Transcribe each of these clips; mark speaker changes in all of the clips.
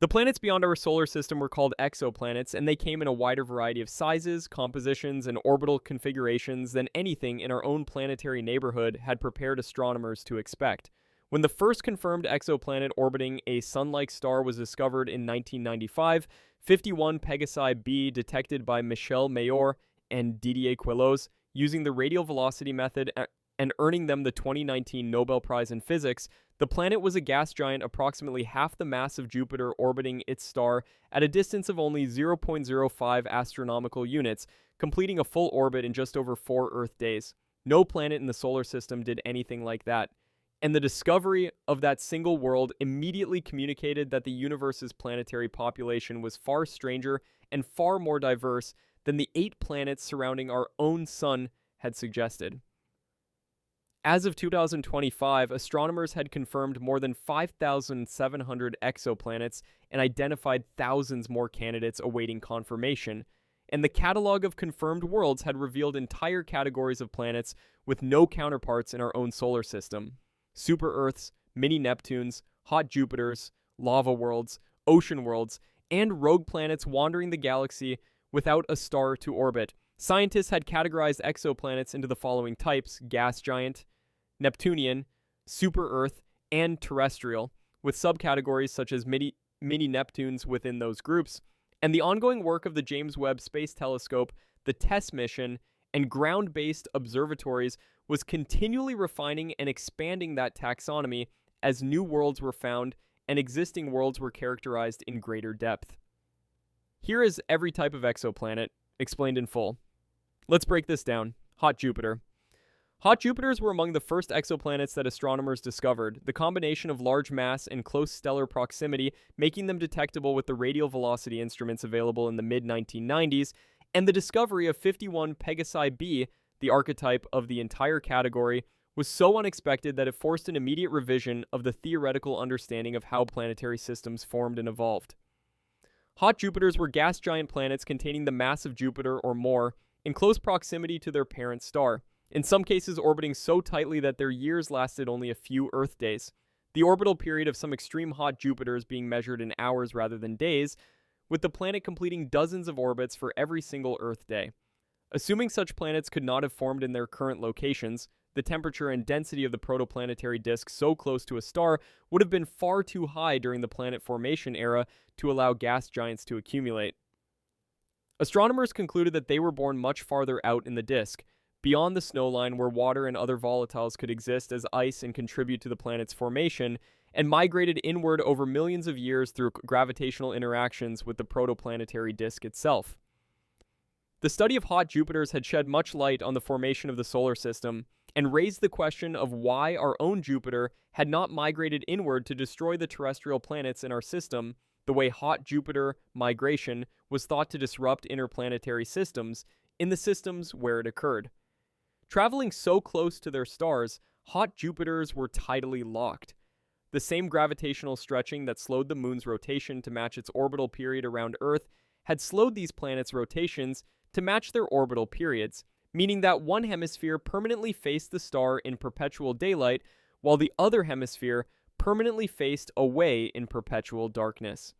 Speaker 1: The planets beyond our solar system were called exoplanets, and they came in a wider variety of sizes, compositions, and orbital configurations than anything in our own planetary neighborhood had prepared astronomers to expect. When the first confirmed exoplanet orbiting a sun-like star was discovered in 1995, 51 Pegasi b detected by Michel Mayor and Didier Queloz using the radial velocity method and earning them the 2019 Nobel Prize in Physics, the planet was a gas giant approximately half the mass of Jupiter orbiting its star at a distance of only 0.05 astronomical units, completing a full orbit in just over 4 Earth days. No planet in the solar system did anything like that. And the discovery of that single world immediately communicated that the universe's planetary population was far stranger and far more diverse than the 8 planets surrounding our own sun had suggested. As of 2025, astronomers had confirmed more than 5,700 exoplanets and identified thousands more candidates awaiting confirmation, and the catalog of confirmed worlds had revealed entire categories of planets with no counterparts in our own solar system. Super-Earths, mini-Neptunes, hot Jupiters, lava worlds, ocean worlds, and rogue planets wandering the galaxy without a star to orbit. Scientists had categorized exoplanets into the following types: gas giant, Neptunian, super-Earth, and terrestrial, with subcategories such as mini-Neptunes within those groups, and the ongoing work of the James Webb Space Telescope, the TESS mission, and ground-based observatories was continually refining and expanding that taxonomy as new worlds were found and existing worlds were characterized in greater depth. Here is every type of exoplanet, explained in full. Let's break this down. Hot Jupiter. Hot Jupiters were among the first exoplanets that astronomers discovered, the combination of large mass and close stellar proximity making them detectable with the radial velocity instruments available in the mid-1990s, and the discovery of 51 Pegasi b, the archetype of the entire category, was so unexpected that it forced an immediate revision of the theoretical understanding of how planetary systems formed and evolved. Hot Jupiters were gas giant planets containing the mass of Jupiter or more, in close proximity to their parent star, in some cases orbiting so tightly that their years lasted only a few Earth days. The orbital period of some extreme hot Jupiters being measured in hours rather than days, with the planet completing dozens of orbits for every single Earth day. Assuming such planets could not have formed in their current locations, the temperature and density of the protoplanetary disk so close to a star would have been far too high during the planet formation era to allow gas giants to accumulate. Astronomers concluded that they were born much farther out in the disk, beyond the snowline where water and other volatiles could exist as ice and contribute to the planet's formation, and migrated inward over millions of years through gravitational interactions with the protoplanetary disk itself. The study of hot Jupiters had shed much light on the formation of the solar system, and raised the question of why our own Jupiter had not migrated inward to destroy the terrestrial planets in our system, the way hot Jupiter migration was thought to disrupt interplanetary systems in the systems where it occurred. Traveling so close to their stars, hot Jupiters were tidally locked. The same gravitational stretching that slowed the moon's rotation to match its orbital period around Earth had slowed these planets' rotations to match their orbital periods, meaning that one hemisphere permanently faced the star in perpetual daylight, while the other hemisphere permanently faced away in perpetual darkness.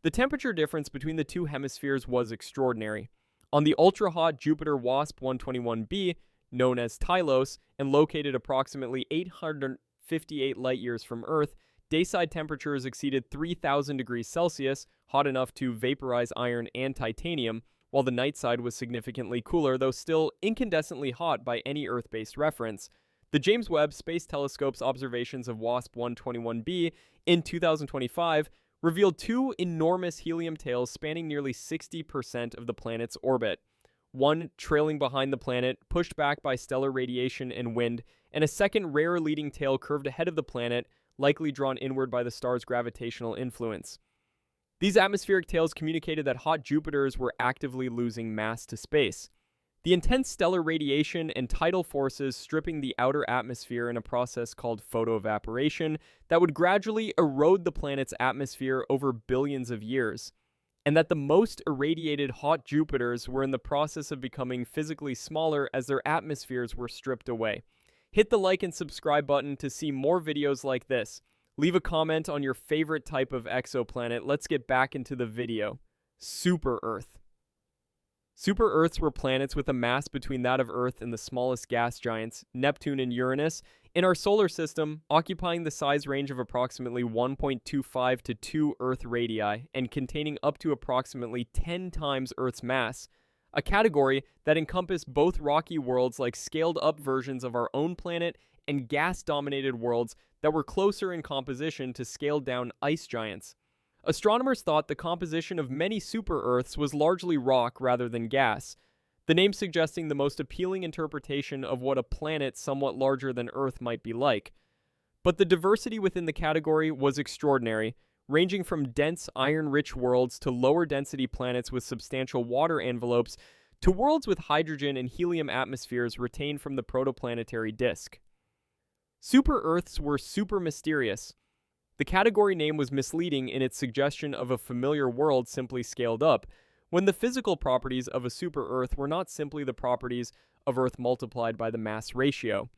Speaker 1: The temperature difference between the two hemispheres was extraordinary. On the ultra-hot Jupiter WASP 121b, known as Tylos, and located approximately 858 light-years from Earth, dayside temperatures exceeded 3,000 degrees Celsius, hot enough to vaporize iron and titanium, while the night side was significantly cooler, though still incandescently hot by any Earth-based reference. The James Webb Space Telescope's observations of WASP 121b in 2025 revealed 2 enormous helium tails spanning nearly 60% of the planet's orbit. One trailing behind the planet, pushed back by stellar radiation and wind, and a second rare leading tail curved ahead of the planet, likely drawn inward by the star's gravitational influence. These atmospheric tails communicated that hot Jupiters were actively losing mass to space. The intense stellar radiation and tidal forces stripping the outer atmosphere in a process called photoevaporation that would gradually erode the planet's atmosphere over billions of years, and that the most irradiated hot Jupiters were in the process of becoming physically smaller as their atmospheres were stripped away. Hit the like and subscribe button to see more videos like this. Leave a comment on your favorite type of exoplanet. Let's get back into the video. Super Earth. Super Earths were planets with a mass between that of Earth and the smallest gas giants, Neptune and Uranus, in our solar system, occupying the size range of approximately 1.25 to 2 Earth radii and containing up to approximately 10 times Earth's mass, a category that encompassed both rocky worlds like scaled-up versions of our own planet and gas-dominated worlds that were closer in composition to scaled-down ice giants. Astronomers thought the composition of many super-Earths was largely rock rather than gas, the name suggesting the most appealing interpretation of what a planet somewhat larger than Earth might be like. But the diversity within the category was extraordinary, ranging from dense iron-rich worlds to lower-density planets with substantial water envelopes to worlds with hydrogen and helium atmospheres retained from the protoplanetary disk. Super-Earths were super mysterious. The category name was misleading in its suggestion of a familiar world simply scaled up, when the physical properties of a super-Earth were not simply the properties of Earth multiplied by the mass ratio.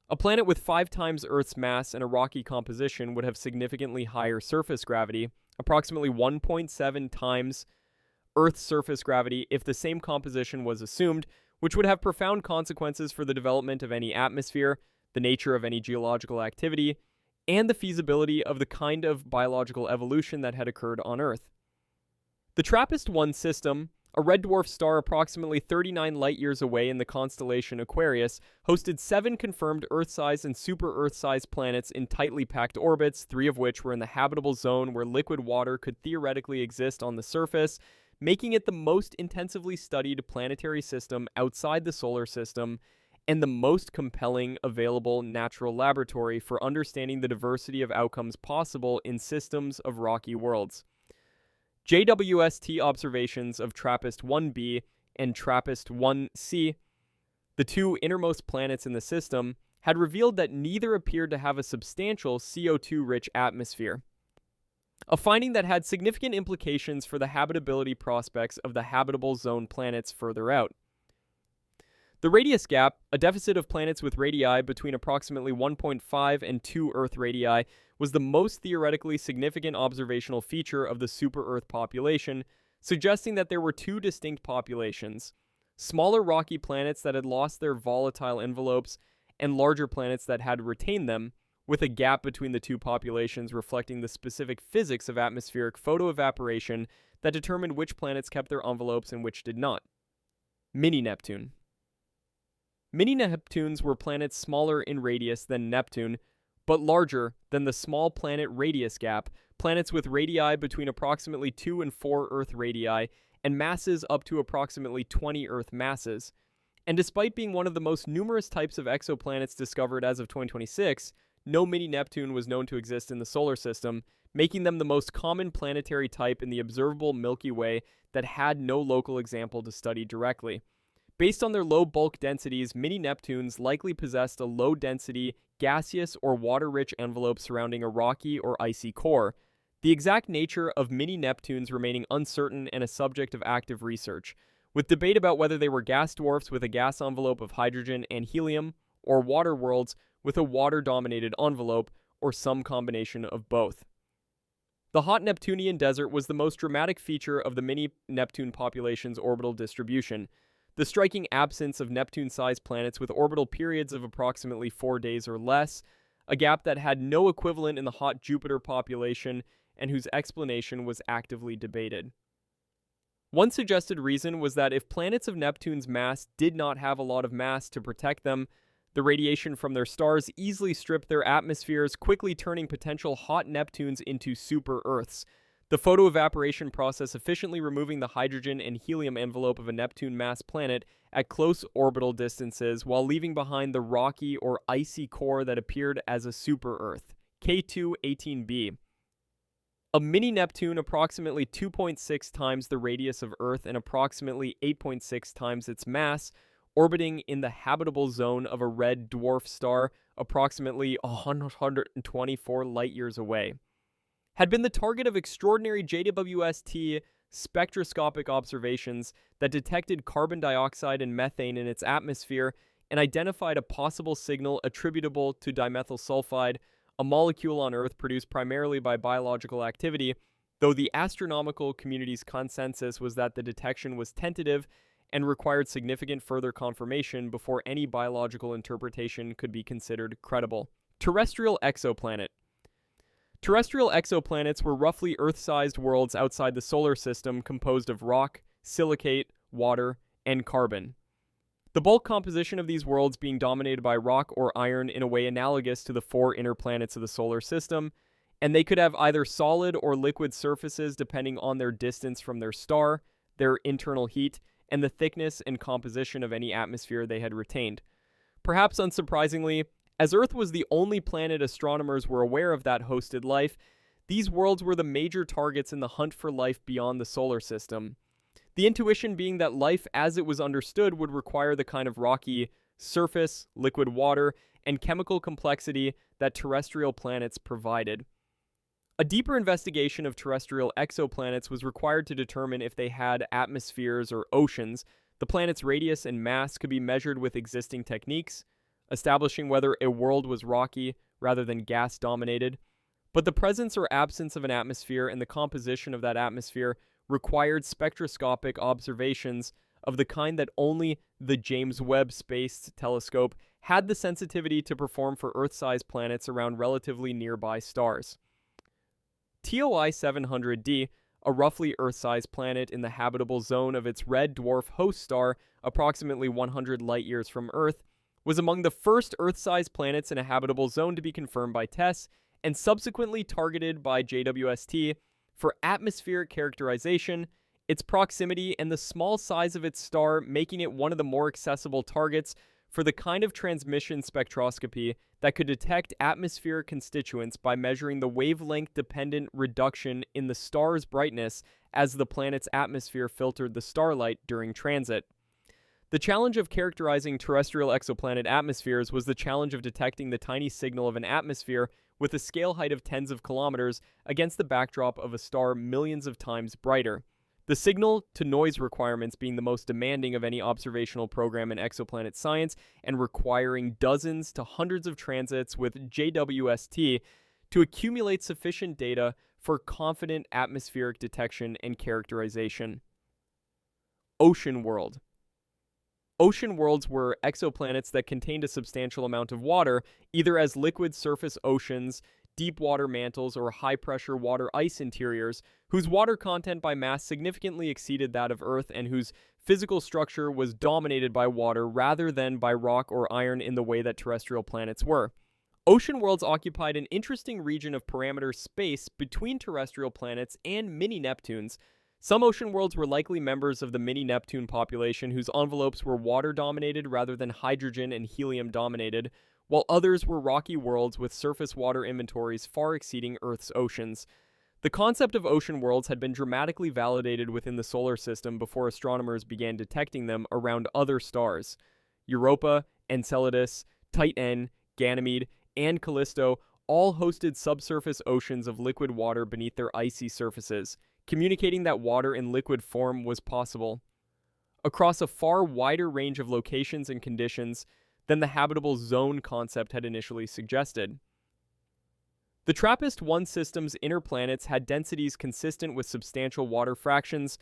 Speaker 1: A planet with 5 times Earth's mass and a rocky composition would have significantly higher surface gravity, approximately 1.7 times Earth's surface gravity if the same composition was assumed, which would have profound consequences for the development of any atmosphere, the nature of any geological activity, and the feasibility of the kind of biological evolution that had occurred on Earth. The TRAPPIST-1 system, a red dwarf star approximately 39 light-years away in the constellation Aquarius, hosted 7 confirmed Earth-sized and super-Earth-sized planets in tightly packed orbits, 3 of which were in the habitable zone where liquid water could theoretically exist on the surface, making it the most intensively studied planetary system outside the solar system and the most compelling available natural laboratory for understanding the diversity of outcomes possible in systems of rocky worlds. JWST observations of TRAPPIST-1b and TRAPPIST-1c, the 2 innermost planets in the system, had revealed that neither appeared to have a substantial CO2-rich atmosphere, a finding that had significant implications for the habitability prospects of the habitable zone planets further out. The radius gap, a deficit of planets with radii between approximately 1.5 and 2 Earth radii, was the most theoretically significant observational feature of the super-Earth population, suggesting that there were 2 distinct populations: smaller rocky planets that had lost their volatile envelopes, and larger planets that had retained them, with a gap between the 2 populations reflecting the specific physics of atmospheric photoevaporation that determined which planets kept their envelopes and which did not. Mini-Neptune. Mini-Neptunes were planets smaller in radius than Neptune, but larger than the small planet radius gap, planets with radii between approximately 2 and 4 Earth radii, and masses up to approximately 20 Earth masses. And despite being one of the most numerous types of exoplanets discovered as of 2026, no mini-Neptune was known to exist in the solar system, making them the most common planetary type in the observable Milky Way that had no local example to study directly. Based on their low bulk densities, mini-Neptunes likely possessed a low-density, gaseous or water-rich envelope surrounding a rocky or icy core, the exact nature of mini-Neptunes remaining uncertain and a subject of active research, with debate about whether they were gas dwarfs with a gas envelope of hydrogen and helium, or water worlds with a water-dominated envelope, or some combination of both. The hot Neptunian desert was the most dramatic feature of the mini-Neptune population's orbital distribution. The striking absence of Neptune-sized planets with orbital periods of approximately 4 days or less, a gap that had no equivalent in the hot Jupiter population and whose explanation was actively debated. One suggested reason was that if planets of Neptune's mass did not have a lot of mass to protect them, the radiation from their stars easily stripped their atmospheres, quickly turning potential hot Neptunes into super-Earths, the photoevaporation process efficiently removing the hydrogen and helium envelope of a Neptune-mass planet at close orbital distances while leaving behind the rocky or icy core that appeared as a super-Earth, K2-18b. A mini-Neptune approximately 2.6 times the radius of Earth and approximately 8.6 times its mass, orbiting in the habitable zone of a red dwarf star approximately 124 light-years away, had been the target of extraordinary JWST spectroscopic observations that detected carbon dioxide and methane in its atmosphere and identified a possible signal attributable to dimethyl sulfide a molecule on Earth produced primarily by biological activity, though the astronomical community's consensus was that the detection was tentative and required significant further confirmation before any biological interpretation could be considered credible. Terrestrial exoplanet. Terrestrial exoplanets were roughly Earth-sized worlds outside the solar system composed of rock, silicate, water, and carbon. The bulk composition of these worlds being dominated by rock or iron in a way analogous to the four inner planets of the solar system, and they could have either solid or liquid surfaces depending on their distance from their star, their internal heat, and the thickness and composition of any atmosphere they had retained. Perhaps unsurprisingly, as Earth was the only planet astronomers were aware of that hosted life, these worlds were the major targets in the hunt for life beyond the solar system. The intuition being that life as it was understood would require the kind of rocky surface, liquid water, and chemical complexity that terrestrial planets provided. A deeper investigation of terrestrial exoplanets was required to determine if they had atmospheres or oceans. The planet's radius and mass could be measured with existing techniques, establishing whether a world was rocky rather than gas-dominated. But the presence or absence of an atmosphere and the composition of that atmosphere required spectroscopic observations of the kind that only the James Webb Space Telescope had the sensitivity to perform for Earth-sized planets around relatively nearby stars. TOI 700d, a roughly Earth-sized planet in the habitable zone of its red dwarf host star, approximately 100 light-years from Earth, was among the first Earth-sized planets in a habitable zone to be confirmed by TESS, and subsequently targeted by JWST for atmospheric characterization, its proximity, and the small size of its star making it one of the more accessible targets for the kind of transmission spectroscopy that could detect atmospheric constituents by measuring the wavelength-dependent reduction in the star's brightness as the planet's atmosphere filtered the starlight during transit. The challenge of characterizing terrestrial exoplanet atmospheres was the challenge of detecting the tiny signal of an atmosphere with a scale height of tens of kilometers against the backdrop of a star millions of times brighter. The signal-to-noise requirements being the most demanding of any observational program in exoplanet science and requiring dozens to hundreds of transits with JWST to accumulate sufficient data for confident atmospheric detection and characterization. Ocean world. Ocean worlds were exoplanets that contained a substantial amount of water, either as liquid surface oceans, deep water mantles, or high-pressure water ice interiors, whose water content by mass significantly exceeded that of Earth and whose physical structure was dominated by water rather than by rock or iron in the way that terrestrial planets were. Ocean worlds occupied an interesting region of parameter space between terrestrial planets and mini-Neptunes. Some ocean worlds were likely members of the mini-Neptune population whose envelopes were water-dominated rather than hydrogen and helium-dominated, while others were rocky worlds with surface water inventories far exceeding Earth's oceans. The concept of ocean worlds had been dramatically validated within the solar system before astronomers began detecting them around other stars. Europa, Enceladus, Titan, Ganymede, and Callisto all hosted subsurface oceans of liquid water beneath their icy surfaces, communicating that water in liquid form was possible. Across a far wider range of locations and conditions than the habitable zone concept had initially suggested. The TRAPPIST-1 system's inner planets had densities consistent with substantial water fractions.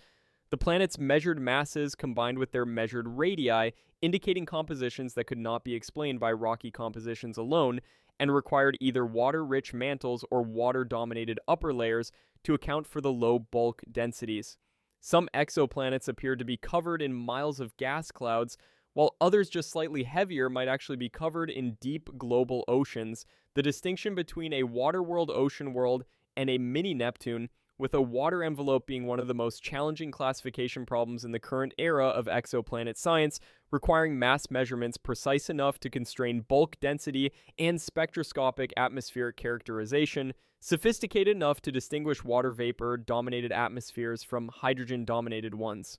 Speaker 1: The planets' measured masses combined with their measured radii, indicating compositions that could not be explained by rocky compositions alone, and required either water-rich mantles or water-dominated upper layers to account for the low bulk densities. Some exoplanets appeared to be covered in miles of gas clouds, while others just slightly heavier might actually be covered in deep global oceans. The distinction between a water-world ocean world and a mini-Neptune, with a water envelope being one of the most challenging classification problems in the current era of exoplanet science, requiring mass measurements precise enough to constrain bulk density and spectroscopic atmospheric characterization, sophisticated enough to distinguish water vapor-dominated atmospheres from hydrogen-dominated ones.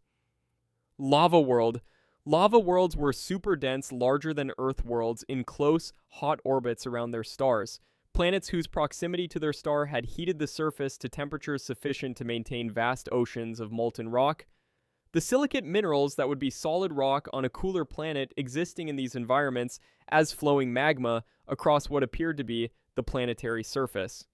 Speaker 1: Lava world. Lava worlds were super-dense, larger-than-Earth worlds in close, hot orbits around their stars. Planets whose proximity to their star had heated the surface to temperatures sufficient to maintain vast oceans of molten rock. The silicate minerals that would be solid rock on a cooler planet existing in these environments as flowing magma across what appeared to be the planetary surface.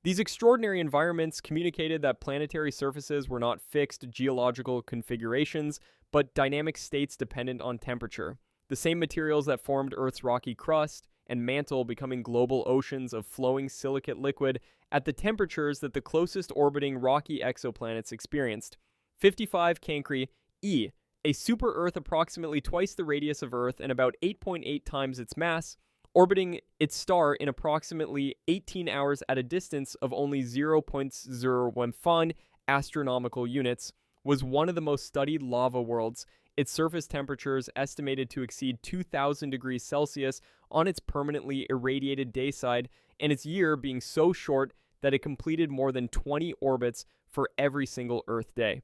Speaker 1: These extraordinary environments communicated that planetary surfaces were not fixed geological configurations, but dynamic states dependent on temperature. The same materials that formed Earth's rocky crust and mantle becoming global oceans of flowing silicate liquid at the temperatures that the closest orbiting rocky exoplanets experienced. 55 Cancri E, a super-Earth approximately twice the radius of Earth and about 8.8 times its mass, orbiting its star in approximately 18 hours at a distance of only 0.01 astronomical units, was one of the most studied lava worlds, its surface temperatures estimated to exceed 2,000 degrees Celsius on its permanently irradiated day side, and its year being so short that it completed more than 20 orbits for every single Earth day.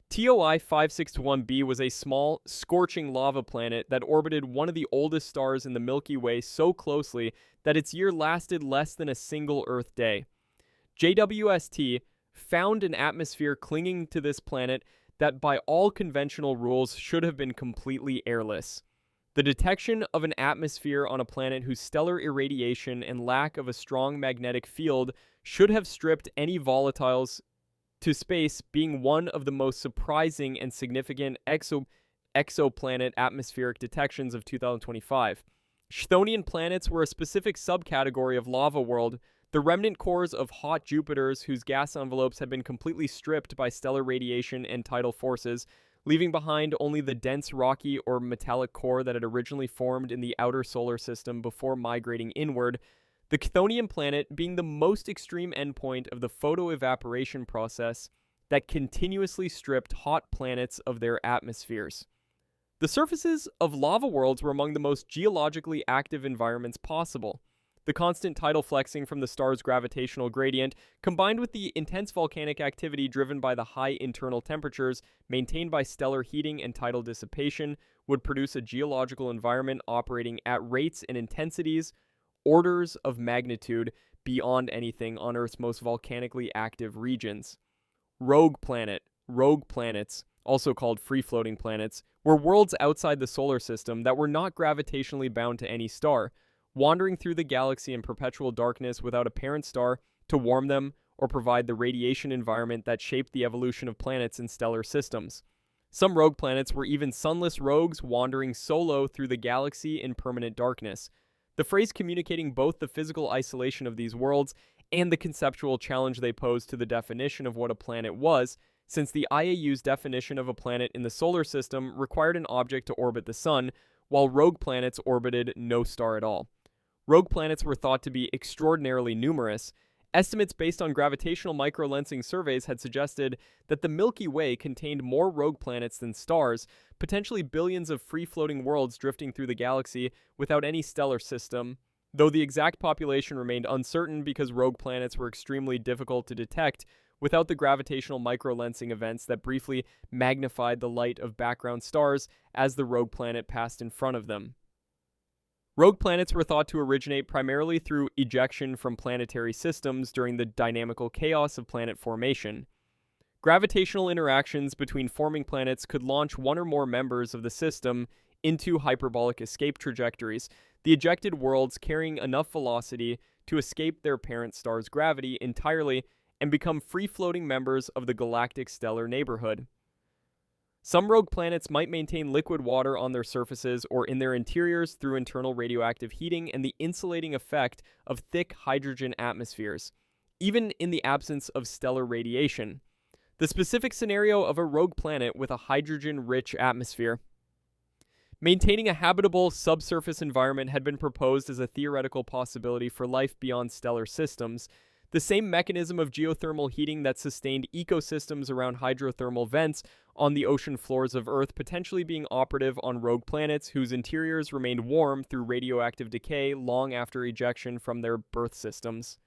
Speaker 1: TOI 561b was a small, scorching lava planet that orbited one of the oldest stars in the Milky Way so closely that its year lasted less than a single Earth day. JWST found an atmosphere clinging to this planet that by all conventional rules should have been completely airless. The detection of an atmosphere on a planet whose stellar irradiation and lack of a strong magnetic field should have stripped any volatiles to space, being one of the most surprising and significant exoplanet atmospheric detections of 2025. Chthonian planets were a specific subcategory of lava world, the remnant cores of hot Jupiters whose gas envelopes had been completely stripped by stellar radiation and tidal forces, leaving behind only the dense rocky or metallic core that had originally formed in the outer solar system before migrating inward, the Chthonian planet being the most extreme endpoint of the photoevaporation process that continuously stripped hot planets of their atmospheres. The surfaces of lava worlds were among the most geologically active environments possible. The constant tidal flexing from the star's gravitational gradient, combined with the intense volcanic activity driven by the high internal temperatures maintained by stellar heating and tidal dissipation, would produce a geological environment operating at rates and intensities orders of magnitude beyond anything on Earth's most volcanically active regions. Rogue planets, also called free-floating planets, were worlds outside the solar system that were not gravitationally bound to any star, wandering through the galaxy in perpetual darkness without a parent star to warm them or provide the radiation environment that shaped the evolution of planets in stellar systems. Some rogue planets were even sunless rogues wandering solo through the galaxy in permanent darkness. The phrase communicating both the physical isolation of these worlds and the conceptual challenge they pose to the definition of what a planet was, since the IAU's definition of a planet in the solar system required an object to orbit the sun, while rogue planets orbited no star at all. Rogue planets were thought to be extraordinarily numerous. Estimates based on gravitational microlensing surveys had suggested that the Milky Way contained more rogue planets than stars, potentially billions of free-floating worlds drifting through the galaxy without any stellar system, though the exact population remained uncertain because rogue planets were extremely difficult to detect without the gravitational microlensing events that briefly magnified the light of background stars as the rogue planet passed in front of them. Rogue planets were thought to originate primarily through ejection from planetary systems during the dynamical chaos of planet formation. Gravitational interactions between forming planets could launch one or more members of the system into hyperbolic escape trajectories, the ejected worlds carrying enough velocity to escape their parent star's gravity entirely and become free-floating members of the galactic stellar neighborhood. Some rogue planets might maintain liquid water on their surfaces or in their interiors through internal radioactive heating and the insulating effect of thick hydrogen atmospheres, even in the absence of stellar radiation. The specific scenario of a rogue planet with a hydrogen-rich atmosphere. Maintaining a habitable subsurface environment had been proposed as a theoretical possibility for life beyond stellar systems. The same mechanism of geothermal heating that sustained ecosystems around hydrothermal vents on the ocean floors of Earth potentially being operative on rogue planets whose interiors remained warm through radioactive decay long after ejection from their birth systems.